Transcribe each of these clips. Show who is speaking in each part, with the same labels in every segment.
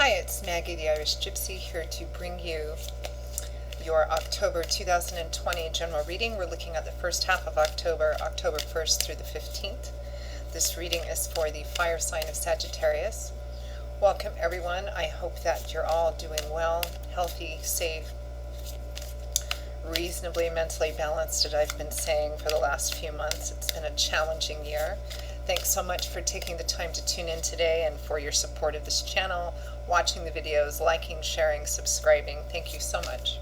Speaker 1: Hi, it's Maggie the Irish Gypsy here to bring you your October 2020 general reading. We're looking at the first half of October, October 1st through the 15th. This reading is for the fire sign of Sagittarius. Welcome everyone. I hope that you're all doing well, healthy, safe, reasonably mentally balanced, as I've been saying for the last few months. It's been a challenging year. Thanks so much for taking the time to tune in today and for your support of this channel, watching the videos, liking, sharing, subscribing. Thank you so much.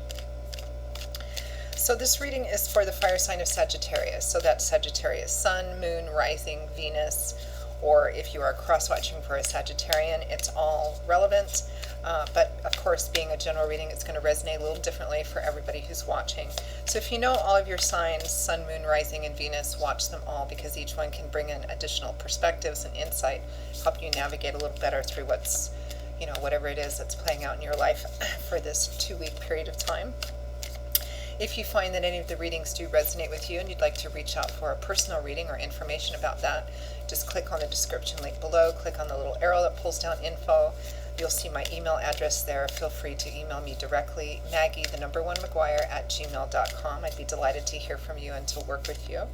Speaker 1: So this reading is for the fire sign of Sagittarius. So that's Sagittarius Sun, Moon, Rising, Venus, or if you are cross-watching for a Sagittarian, it's all relevant. But of course, being a general reading, it's going to resonate a little differently for everybody who's watching. So if you know all of your signs, Sun, Moon, Rising, and Venus, watch them all because each one can bring in additional perspectives and insight, help you navigate a little better through what's, whatever it is that's playing out in your life for this 2-week period of time. If you find that any of the readings do resonate with you and you'd like to reach out for a personal reading or information about that, just click on the description link below, click on the little arrow that pulls down info. You'll see my email address there. Feel free to email me directly, Maggie1McGuire@gmail.com. I'd be delighted to hear from you and to work with you.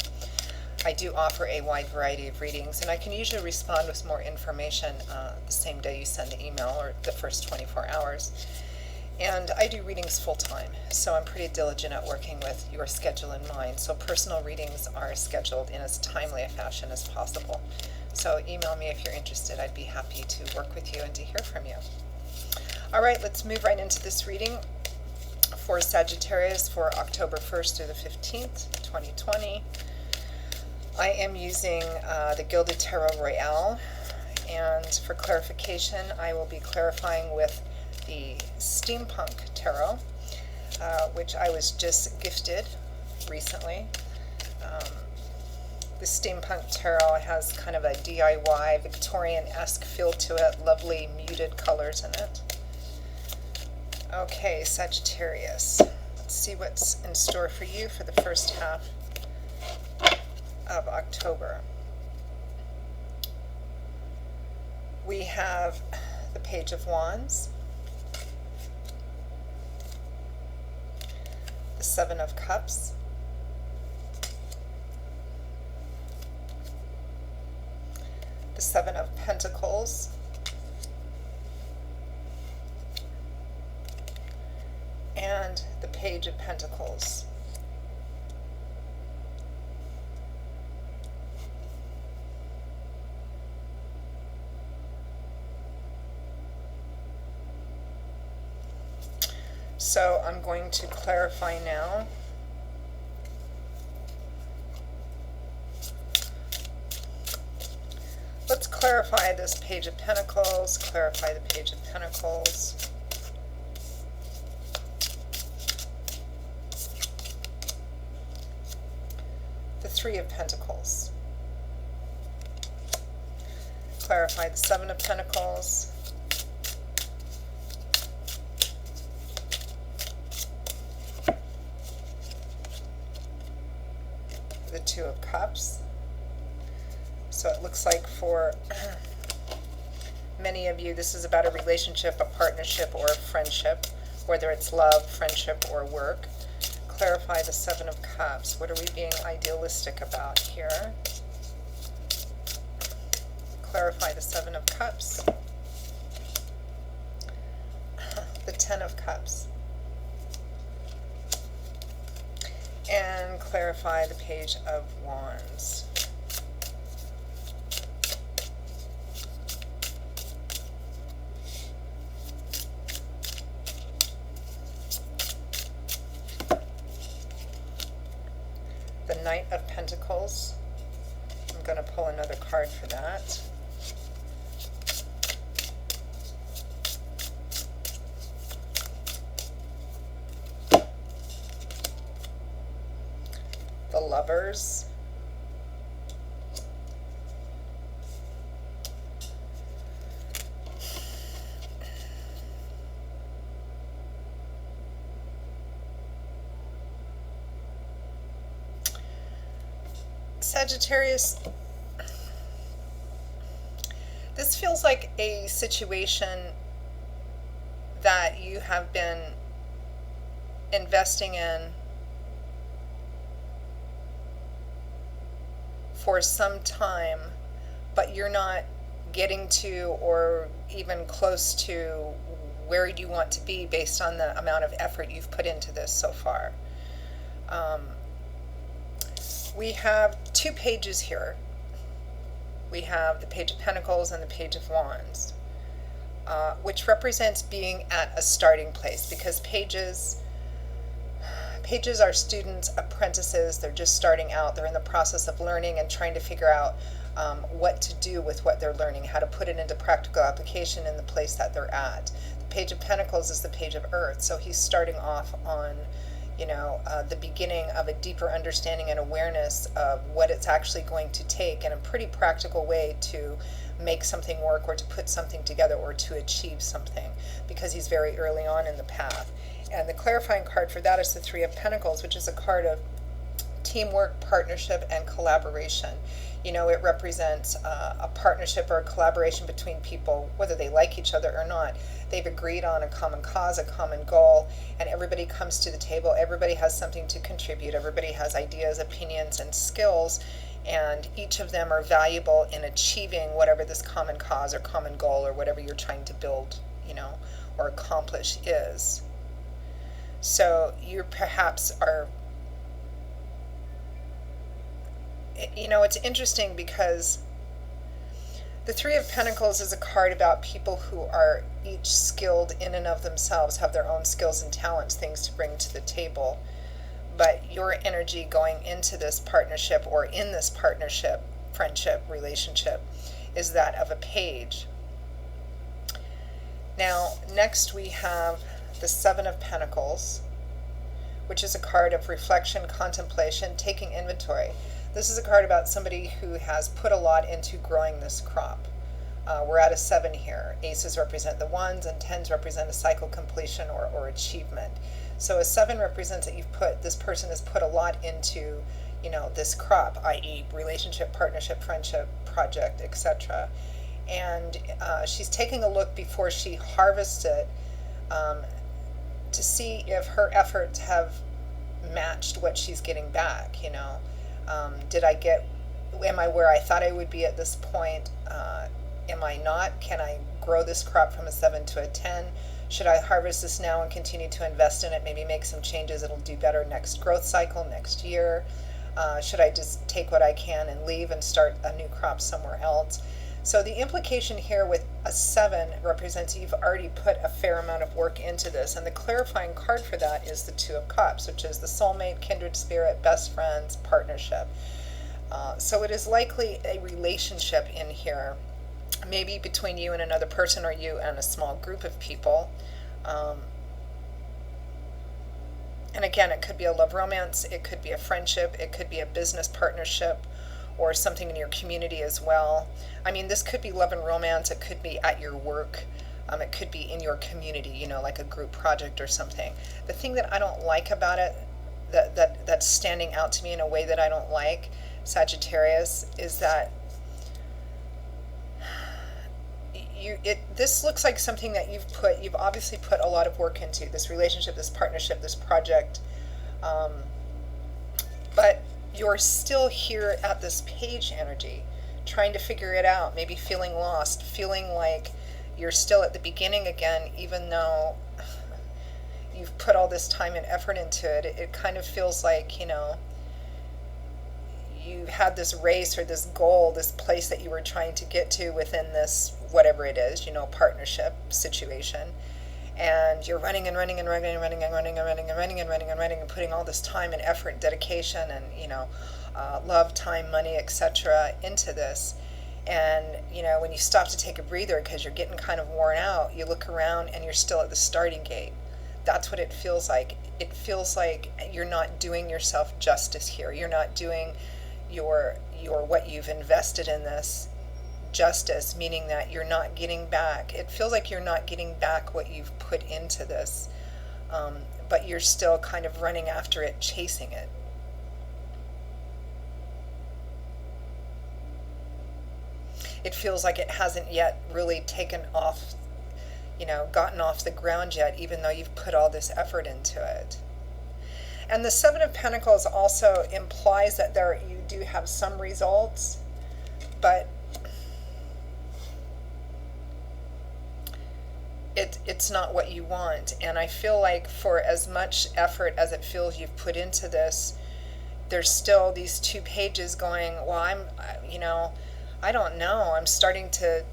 Speaker 1: I do offer a wide variety of readings, and I can usually respond with more information the same day you send the email or the first 24 hours. And I do readings full-time, so I'm pretty diligent at working with your schedule in mind. So personal readings are scheduled in as timely a fashion as possible. So email me if you're interested. I'd be happy to work with you and to hear from you. All right, let's move right into this reading for Sagittarius for October 1st through the 15th, 2020. I am using the Gilded Tarot Royale, and for clarification, I will be clarifying with the Steampunk Tarot, which I was just gifted recently. The Steampunk Tarot has kind of a DIY, Victorian-esque feel to it, lovely muted colors in it. Okay, Sagittarius. Let's see what's in store for you for the first half of October. We have the Page of Wands, the Seven of Cups, the Seven of Pentacles, and the Page of Pentacles. So I'm going to clarify now. Let's clarify this Page of Pentacles, clarify the Page of Pentacles. The Three of Pentacles. Clarify the Seven of Pentacles. The Two of Cups. So it looks like for many of you, this is about a relationship, a partnership, or a friendship, whether it's love, friendship, or work. Clarify the Seven of Cups. What are we being idealistic about here? Clarify the Seven of Cups. The Ten of Cups. And clarify the Page of Wands. The Knight of Pentacles. I'm going to pull another card for that. The Lovers. Sagittarius, this feels like a situation that you have been investing in for some time, but you're not getting to or even close to where you want to be based on the amount of effort you've put into this so far. We have two pages here. We have the Page of Pentacles and the Page of Wands, which represents being at a starting place, because pages are students, apprentices. They're just starting out. They're in the process of learning and trying to figure out what to do with what they're learning, how to put it into practical application in the place that they're at. The Page of Pentacles is the Page of Earth, so he's starting off on the beginning of a deeper understanding and awareness of what it's actually going to take in a pretty practical way to make something work, or to put something together, or to achieve something, because he's very early on in the path. And the clarifying card for that is the Three of Pentacles, which is a card of teamwork, partnership, and collaboration. It represents a partnership or a collaboration between people, whether they like each other or not. They've agreed on a common cause, a common goal, and everybody comes to the table. Everybody has something to contribute. Everybody has ideas, opinions, and skills, and each of them are valuable in achieving whatever this common cause or common goal or whatever you're trying to build, or accomplish is. So you perhaps are, it's interesting because the Three of Pentacles is a card about people who are each skilled in and of themselves, have their own skills and talents, things to bring to the table. But your energy going into this partnership, or in this partnership, friendship, relationship, is that of a page. Now, next we have the Seven of Pentacles, which is a card of reflection, contemplation, taking inventory. This is a card about somebody who has put a lot into growing this crop. We're at a 7 here. Aces represent the ones, and 10s represent a cycle completion or achievement. So a 7 represents that this person has put a lot into, this crop, i.e. relationship, partnership, friendship, project, etc. And she's taking a look before she harvests it, to see if her efforts have matched what she's getting back. Am I where I thought I would be at this point? Am I not? Can I grow this crop from a 7 to a 10? Should I harvest this now and continue to invest in it, maybe make some changes, it'll do better next growth cycle, next year? Should I just take what I can and leave and start a new crop somewhere else? So the implication here with a 7 represents you've already put a fair amount of work into this, and the clarifying card for that is the Two of Cups, which is the soulmate, kindred spirit, best friends, partnership. So it is likely a relationship in here, maybe between you and another person, or you and a small group of people. And again, it could be a love romance, it could be a friendship, it could be a business partnership, or something in your community as well. I mean, this could be love and romance, it could be at your work, it could be in your community, like a group project or something. The thing that I don't like about it, that's standing out to me in a way that I don't like, Sagittarius, is that this looks like something that you've obviously put a lot of work into, this relationship, this partnership, this project, but you're still here at this page energy, trying to figure it out, maybe feeling lost, feeling like you're still at the beginning again, even though you've put all this time and effort into it. It kind of feels like, you had this race or this goal, this place that you were trying to get to within this, whatever it is, partnership situation. And you're running and running and running and running and running and running and running and running and running and putting all this time and effort, dedication, and love, time, money, etc. into this. And when you stop to take a breather because you're getting kind of worn out, you look around and you're still at the starting gate. That's what it feels like. It feels like you're not doing yourself justice here. You're not doing your what you've invested in this justice, meaning that you're not getting back. It feels like you're not getting back what you've put into this, but you're still kind of running after it, chasing it. It feels like it hasn't yet really taken off, gotten off the ground yet, even though you've put all this effort into it. And the Seven of Pentacles also implies that you do have some results, but it's not what you want. And I feel like for as much effort as it feels you've put into this, there's still these 2 pages going, well, I don't know. I'm starting to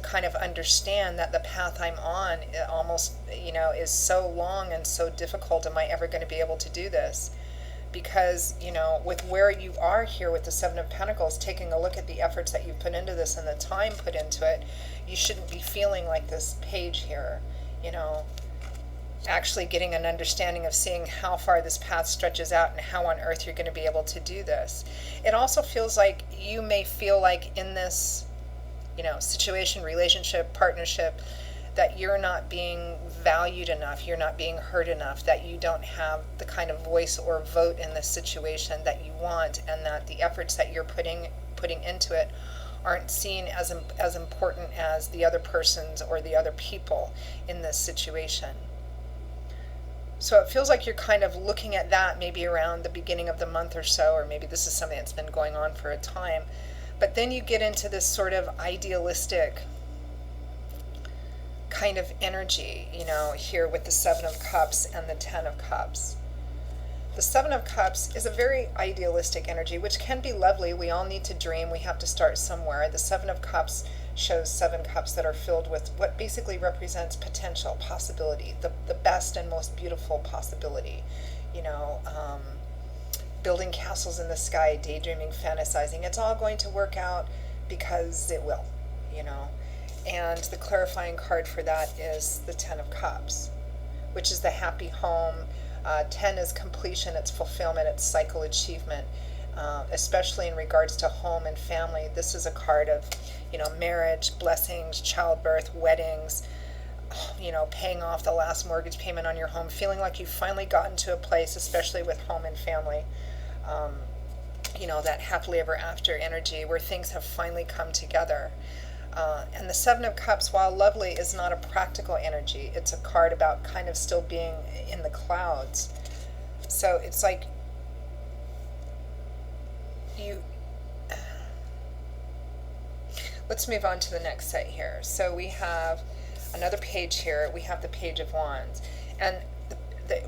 Speaker 1: kind of understand that the path I'm on almost, is so long and so difficult. Am I ever going to be able to do this? Because, with where you are here with the Seven of Pentacles, taking a look at the efforts that you've put into this and the time put into it, you shouldn't be feeling like this page here, actually getting an understanding of seeing how far this path stretches out and how on earth you're going to be able to do this. It also feels like you may feel like in this, situation, relationship, partnership, that you're not being valued enough, you're not being heard enough, that you don't have the kind of voice or vote in this situation that you want, and that the efforts that you're putting into it aren't seen as important as the other persons or the other people in this situation. So it feels like you're kind of looking at that maybe around the beginning of the month or so, or maybe this is something that's been going on for a time. But then you get into this sort of idealistic kind of energy, here with the Seven of Cups and the Ten of Cups. The Seven of Cups is a very idealistic energy, which can be lovely. We all need to dream. We have to start somewhere. The Seven of Cups shows 7 cups that are filled with what basically represents potential, possibility, the best and most beautiful possibility. Building castles in the sky, daydreaming, fantasizing. It's all going to work out because it will, And the clarifying card for that is the Ten of Cups, which is the happy home. 10 is completion, it's fulfillment, it's cycle achievement, especially in regards to home and family. This is a card of, marriage, blessings, childbirth, weddings, paying off the last mortgage payment on your home, feeling like you've finally gotten to a place, especially with home and family, that happily ever after energy where things have finally come together. And the Seven of Cups, while lovely, is not a practical energy. It's a card about kind of still being in the clouds. So it's like let's move on to the next set here. So we have another page here. We have the Page of Wands. And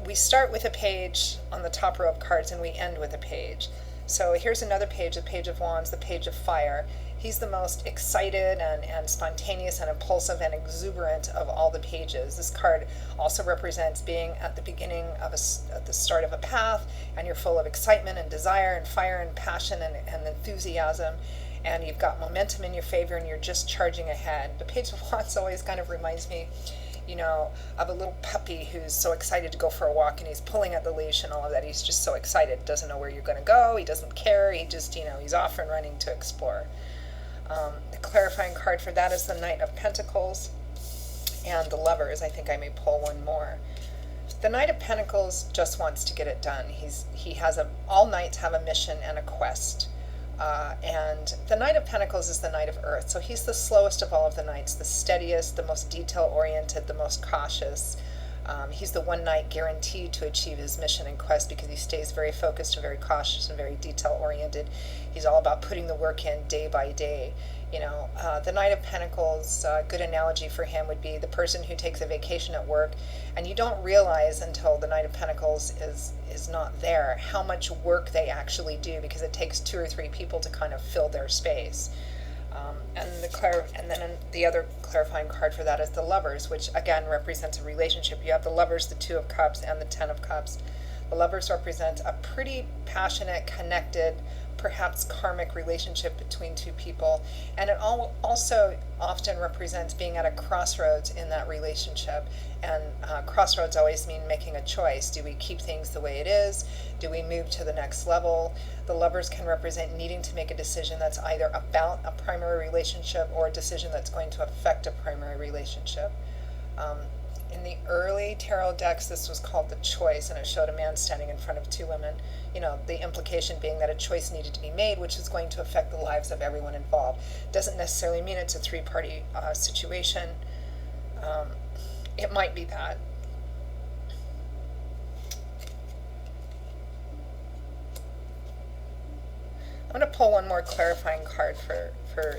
Speaker 1: we start with a page on the top row of cards and we end with a page. So here's another page, the Page of Wands, the Page of Fire. He's the most excited and spontaneous and impulsive and exuberant of all the pages. This card also represents being at the beginning of at the start of a path, and you're full of excitement and desire and fire and passion and enthusiasm, and you've got momentum in your favor and you're just charging ahead. The Page of Wands always kind of reminds me, of a little puppy who's so excited to go for a walk and he's pulling at the leash and all of that. He's just so excited, doesn't know where you're going to go, he doesn't care, he just, he's off and running to explore. The clarifying card for that is the Knight of Pentacles and the Lovers. I think I may pull one more. The Knight of Pentacles just wants to get it done. All knights have a mission and a quest. And the Knight of Pentacles is the Knight of Earth. So he's the slowest of all of the knights, the steadiest, the most detail-oriented, the most cautious. He's the one knight guaranteed to achieve his mission and quest because he stays very focused and very cautious and very detail-oriented. He's all about putting the work in day by day. The Knight of Pentacles, a good analogy for him would be the person who takes a vacation at work, and you don't realize until the Knight of Pentacles is not there how much work they actually do, because it takes 2 or 3 people to kind of fill their space. And then the other clarifying card for that is the Lovers, which again represents a relationship. You have the Lovers, the Two of Cups, and the Ten of Cups. The Lovers represent a pretty passionate, connected, perhaps karmic relationship between 2 people, and it also often represents being at a crossroads in that relationship. And crossroads always mean making a choice. Do we keep things the way it is? Do we move to the next level? The Lovers can represent needing to make a decision that's either about a primary relationship or a decision that's going to affect a primary relationship. In the early tarot decks, this was called the Choice, and it showed a man standing in front of 2 women. The implication being that a choice needed to be made, which is going to affect the lives of everyone involved. Doesn't necessarily mean it's a 3-party situation. It might be that. I'm going to pull one more clarifying card for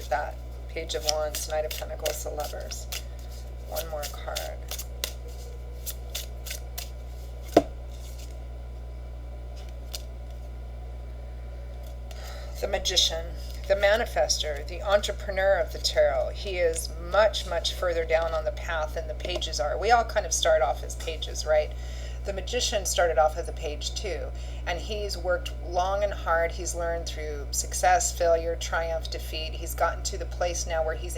Speaker 1: that Page of Wands, Knight of Pentacles, the Lovers. One more card. The Magician, the manifester, the entrepreneur of the tarot. He is much, much further down on the path than the pages are. We all kind of start off as pages, right? The Magician started off as a page too, and he's worked long and hard. He's learned through success, failure, triumph, defeat. He's gotten to the place now where he's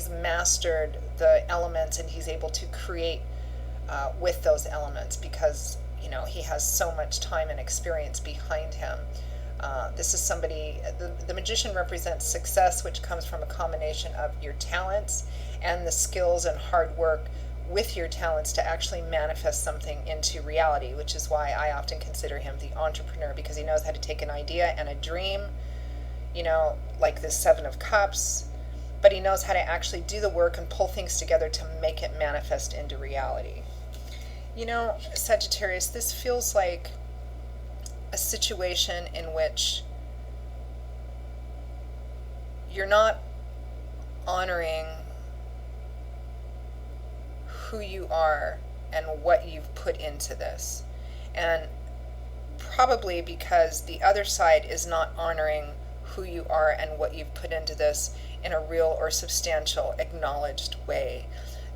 Speaker 1: mastered the elements, and he's able to create with those elements because, you know, he has so much time and experience behind him. This is somebody, the Magician represents success, which comes from a combination of your talents and the skills and hard work with your talents to actually manifest something into reality, which is why I often consider him the entrepreneur, because he knows how to take an idea and a dream, you know, like this Seven of Cups, but he knows how to actually do the work and pull things together to make it manifest into reality. You know, Sagittarius, this feels like a situation in which you're not honoring who you are and what you've put into this. And probably because the other side is not honoring who you are and what you've put into this in a real or substantial, acknowledged way.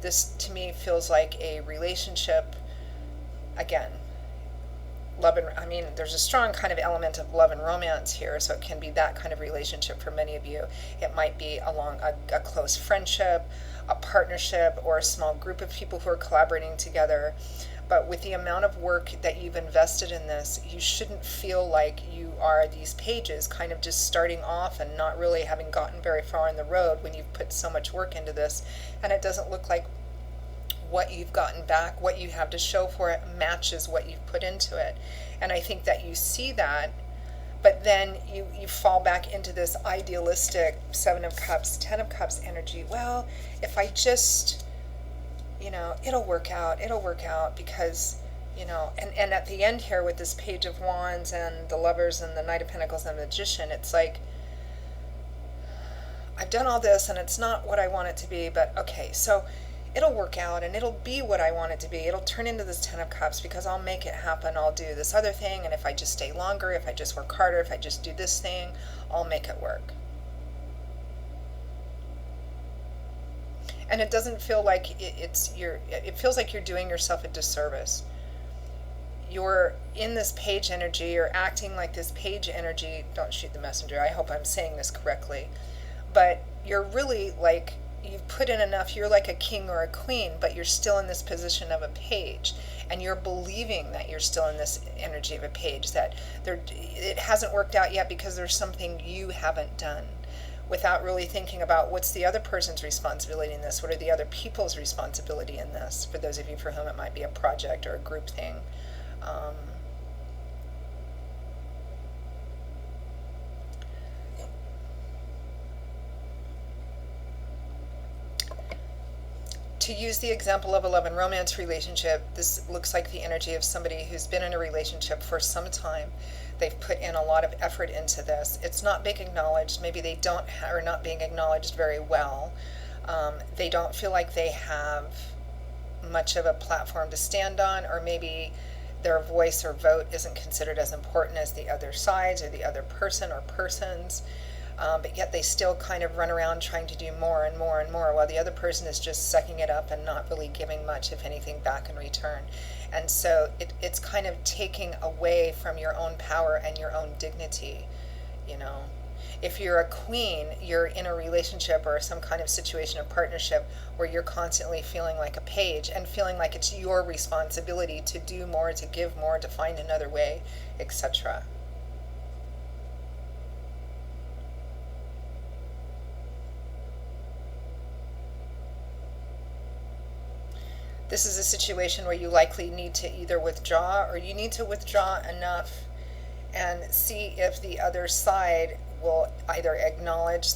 Speaker 1: This, to me, feels like a relationship, again, there's a strong kind of element of love and romance here, so it can be that kind of relationship for many of you. It might be along a close friendship, a partnership, or a small group of people who are collaborating together. But with the amount of work that you've invested in this, you shouldn't feel like you are these pages kind of just starting off and not really having gotten very far on the road when you've put so much work into this, and it doesn't look like what you've gotten back, what you have to show for it, matches what you've put into it. And I think that you see that, but then you fall back into this idealistic Seven of Cups, Ten of Cups energy. Well, if I just, you know, it'll work out because, you know, and at the end here with this Page of Wands and the Lovers and the Knight of Pentacles and the Magician, it's like, I've done all this and it's not what I want it to be, but okay, so it'll work out and it'll be what I want it to be. It'll turn into this Ten of Cups because I'll make it happen. I'll do this other thing, and if I just stay longer, if I just work harder, if I just do this thing, I'll make it work. And it doesn't feel like it feels like you're doing yourself a disservice. You're in this page energy, you're acting like this page energy. Don't shoot the messenger. I hope I'm saying this correctly. But you're really like, you've put in enough, you're like a king or a queen, but you're still in this position of a page, and you're believing that you're still in this energy of a page, that it hasn't worked out yet because there's something you haven't done, without really thinking about what's the other person's responsibility in this, what are the other people's responsibility in this, for those of you for whom it might be a project or a group thing. To use the example of a love and romance relationship, this looks like the energy of somebody who's been in a relationship for some time. They've put in a lot of effort into this. It's not being acknowledged. Maybe they are not being acknowledged very well. They don't feel like they have much of a platform to stand on, or maybe their voice or vote isn't considered as important as the other side's or the other person or persons. But yet they still kind of run around trying to do more and more and more, while the other person is just sucking it up and not really giving much, if anything, back in return. And so it's kind of taking away from your own power and your own dignity, you know. If you're a queen, you're in a relationship or some kind of situation of partnership where you're constantly feeling like a page and feeling like it's your responsibility to do more, to give more, to find another way, etc. This is a situation where you likely need to either withdraw, or you need to withdraw enough and see if the other side will either acknowledge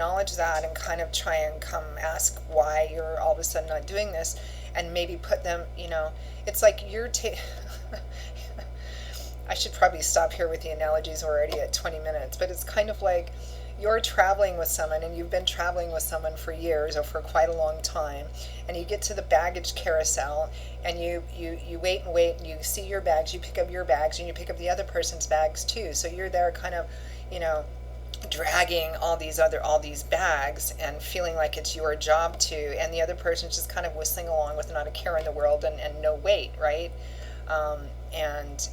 Speaker 1: acknowledge that and kind of try and come ask why you're all of a sudden not doing this, and maybe put them, it's like I should probably stop here with the analogies. We're already at 20 minutes, but it's kind of like you're traveling with someone, and you've been traveling with someone for years or for quite a long time, and you get to the baggage carousel, and you wait and wait, and you see your bags, you pick up your bags, and you pick up the other person's bags too. So you're there kind of, dragging all these bags and feeling like it's your job to, and the other person's just kind of whistling along with not a care in the world and no weight, right? And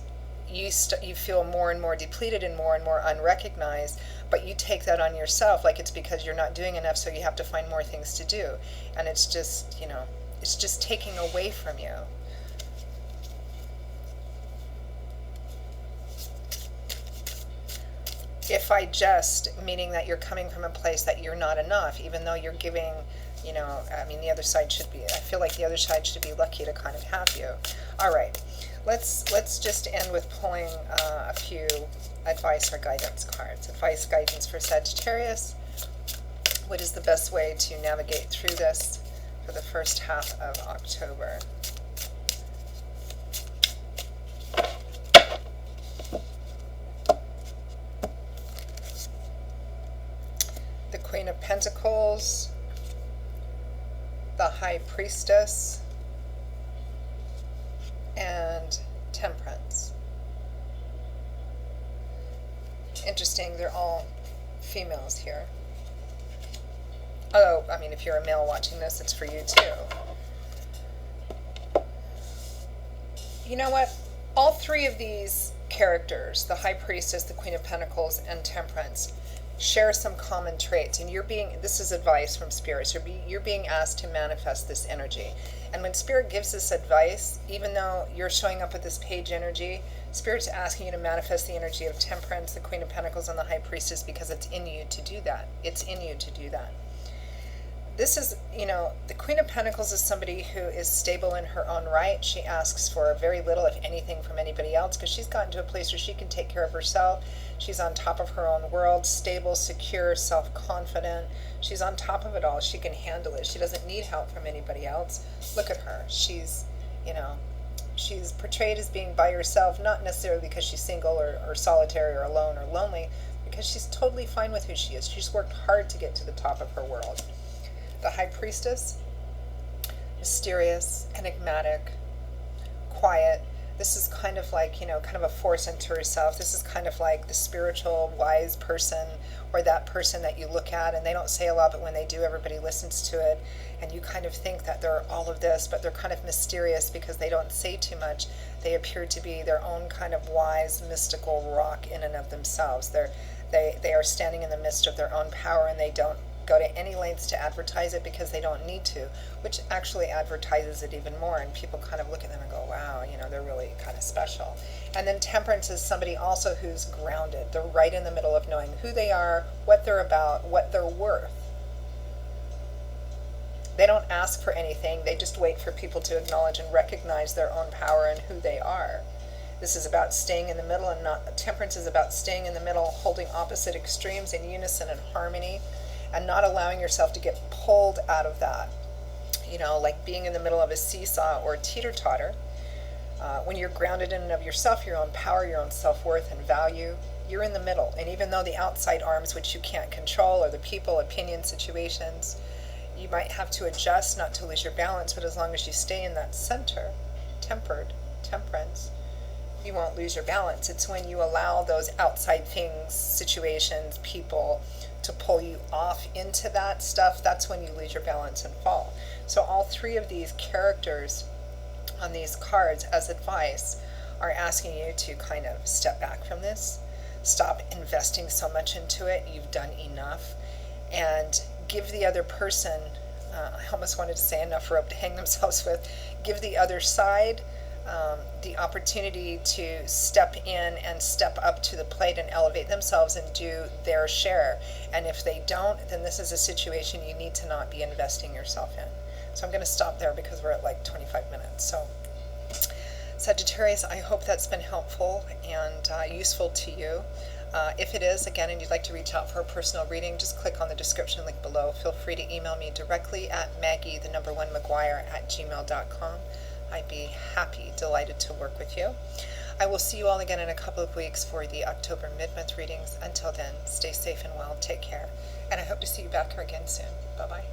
Speaker 1: you feel more and more depleted and more unrecognized, but you take that on yourself like it's because you're not doing enough, so you have to find more things to do. And it's just, it's just taking away from you. If I just, meaning that you're coming from a place that you're not enough, even though you're giving, the other side should be, I feel like the other side should be lucky to kind of have you. All right, let's just end with pulling a few advice or guidance cards. Advice, guidance for Sagittarius. What is the best way to navigate through this for the first half of October? The Queen of Pentacles, the High Priestess, and Temperance. Interesting, they're all females here. Oh, if you're a male watching this, it's for you too. You know what? All three of these characters, the High Priestess, the Queen of Pentacles, and Temperance, share some common traits, and this is advice from Spirit, so you're being asked to manifest this energy. And when Spirit gives this advice, even though you're showing up with this page energy, Spirit's asking you to manifest the energy of Temperance, the Queen of Pentacles, and the High Priestess, because it's in you to do that. It's in you to do that. This is, the Queen of Pentacles is somebody who is stable in her own right. She asks for very little, if anything, from anybody else, because she's gotten to a place where she can take care of herself. She's on top of her own world, stable, secure, self-confident. She's on top of it all. She can handle it. She doesn't need help from anybody else. Look at her. She's portrayed as being by herself, not necessarily because she's single or solitary or alone or lonely, because she's totally fine with who she is. She's worked hard to get to the top of her world. The High Priestess, mysterious, enigmatic, quiet. This is kind of like, kind of a force unto herself. This is kind of like the spiritual, wise person, or that person that you look at and they don't say a lot, but when they do, everybody listens to it. And you kind of think that they're all of this, but they're kind of mysterious because they don't say too much. They appear to be their own kind of wise, mystical rock in and of themselves. They are standing in the midst of their own power, and they don't go to any lengths to advertise it because they don't need to, which actually advertises it even more, and people kind of look at them and go, wow, they're really kind of special. And then Temperance is somebody also who's grounded. They're right in the middle of knowing who they are, what they're about, what they're worth. They don't ask for anything. They just wait for people to acknowledge and recognize their own power and who they are. This is about staying in the middle, and Temperance is about staying in the middle, holding opposite extremes in unison and harmony, and not allowing yourself to get pulled out of that. Like being in the middle of a seesaw or a teeter-totter. When you're grounded in and of yourself, your own power, your own self-worth and value, you're in the middle. And even though the outside arms, which you can't control, or the people, opinion, situations, you might have to adjust not to lose your balance, but as long as you stay in that center, temperance, you won't lose your balance. It's when you allow those outside things, situations, people, to pull you off into that stuff, that's when you lose your balance and fall. So all three of these characters on these cards as advice are asking you to kind of step back from this, stop investing so much into it, you've done enough, and give the other person, I almost wanted to say enough rope to hang themselves with, give the other side the opportunity to step in and step up to the plate and elevate themselves and do their share. And if they don't, then this is a situation you need to not be investing yourself in. So I'm going to stop there because we're at like 25 minutes. So Sagittarius, I hope that's been helpful and useful to you. If it is, again, and you'd like to reach out for a personal reading, just click on the description link below. Feel free to email me directly at maggie1mcguire@gmail.com. I'd be happy, delighted to work with you. I will see you all again in a couple of weeks for the October mid-month readings. Until then, stay safe and well, take care, and I hope to see you back here again soon. Bye-bye.